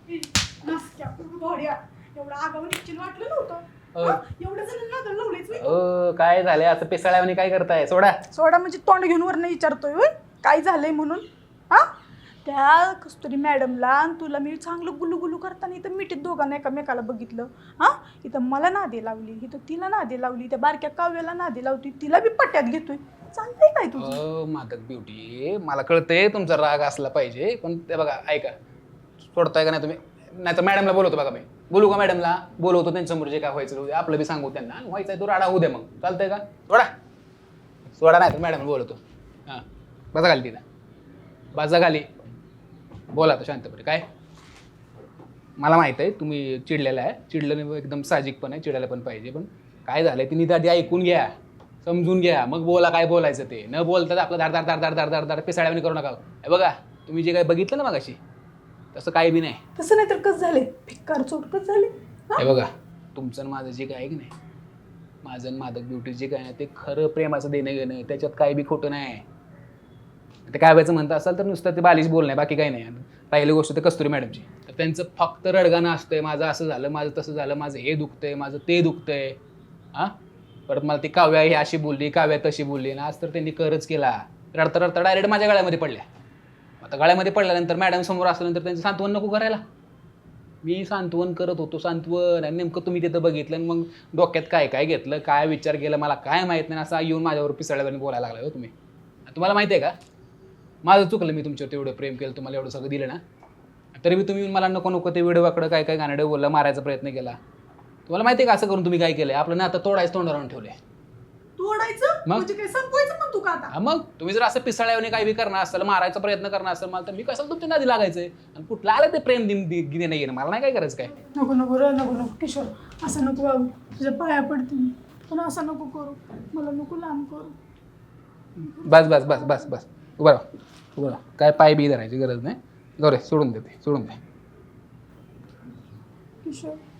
नसक्या भोड्या एवढं आगावर इच्छित वाटलं नव्हतं. एवढं जणांना नादाला लावलंयच मी. काय झालंय असं पिसाळ्यावानी काय करताय? सोडा सोडा म्हणजे तोंड घेऊन वरनं विचारतोय होय काय झालंय म्हणून. हा त्या कस्तुरी मॅडमला आणि तुला मी चांगलं गुलू करताना इथं मिठीत दोघांना एकामेकाला बघितलं. हा इथं मला नादी लावली, इथं तिला नादी लावली, त्या बारक्या काव्याला नादी लावती, तिला बी पट्ट्यात घेतोय. चालतंय काय तुझं? मादक ब्युटी, मला कळतंय तुमचा राग असला पाहिजे, पण ते बघा ऐका, सोडताय का नाही तुम्ही? नाही तर मॅडमला बोलवतो बघा मी. बोलू का मॅडमला? बोलवतो त्यांच्यासमोर जे काय व्हायचं आपलं बी सांगू त्यांना. व्हायचं तो राडा होऊ द्या मग. चालतंय का? सोडा नाही तर मॅडमला बोलवतो. हां बसा खाली तिला, बसा खाली, बोला तर शांतपणे. काय मला माहित आहे तुम्ही चिडलेला आहे, चिडलं एकदम साहजिक पण आहे, चिडायला पण पाहिजे. पण काय झालंय ते आधी ऐकून घ्या, समजून घ्या, मग बोला काय बोलायचं ते. न बोलता आपलं धार धार धार धार धार धार धार पिसाळ्यावानी करू नका. हे बघा तुम्ही जे काय बघितलं ना मगाशी, तसं काही बी नाही. तसं नाही तर कसं झाले, भिक्कार चोटकच झाले. हे बघा तुमचं आणि माझं जे काय आहे की नाही, माझं आणि मादक ब्युटी जे काय आहे ते खरं प्रेमाचं देणं घेणं, त्याच्यात काही बी खोटं नाही. ते काय व्हायचं म्हणता असाल तर नुसतं ते बालिश बोल नाही, बाकी काही नाही. पहिली गोष्ट ते कस्तुरी मॅडमची, तर त्यांचं फक्त रडगाणं असतंय, माझं असं झालं, माझं तसं झालं, माझं हे दुखतंय, माझं ते दुखतंय. हां परत मला ती काव्या ही अशी बोलली, काव्या तशी बोलली ना, आज तर त्यांनी करच केला. रडता रडता डायरेक्ट माझ्या गळ्यामध्ये पडल्या. आता गळ्यामध्ये पडल्यानंतर मॅडम समोर असल्यानंतर त्यांचं सांत्वन नको करायला. मी सांत्वन करत होतो, सांत्वन. आणि नेमकं तुम्ही तिथं बघितलं आणि मग डोक्यात काय काय घेतलं, काय विचार केला मला काय माहीत नाही. असं येऊन माझ्यावर पिसाळ्यावानी बोलायला लागला हो तुम्ही. तुम्हाला माहिती आहे का माझं चुकलं, मी तुमच्यावर एवढं प्रेम केलं, तुम्हाला एवढं सगळं दिलं ना, तरी मी तुम्ही मला नको नको ते व्हिडिओकडं काय काय गाणं बोलला, मारायचा प्रयत्न केला. तुम्हाला माहिती आहे का असं करून तुम्ही काय केलंय? आपलं नातं तोडायचं तोंडावर आणून ठेवलंय. तोडायचं म्हणजे काय संपवायचं पण तू का आता? मग तुम्ही जर असं पिसाळ्यावानी काही बी करणार असेल, मारायचा प्रयत्न करणार असेल मला, तर मी कसं तुमच्या नादी लागायचंय? आणि कुठलं आलं ते प्रेम गिने नाही, मला नाही काय करायचं. काय नको नको रे, नको नको किशोर, असं नको बाबू, तुझ्या पाया पडते मी, पण असं नको करू, मला नको लांब करू. बस बस बस बस बस उभं राहा, उभं राहा. काय पाय बी धरायची गरज नाही. गौरे सोडून देते, सोडून दे किशोर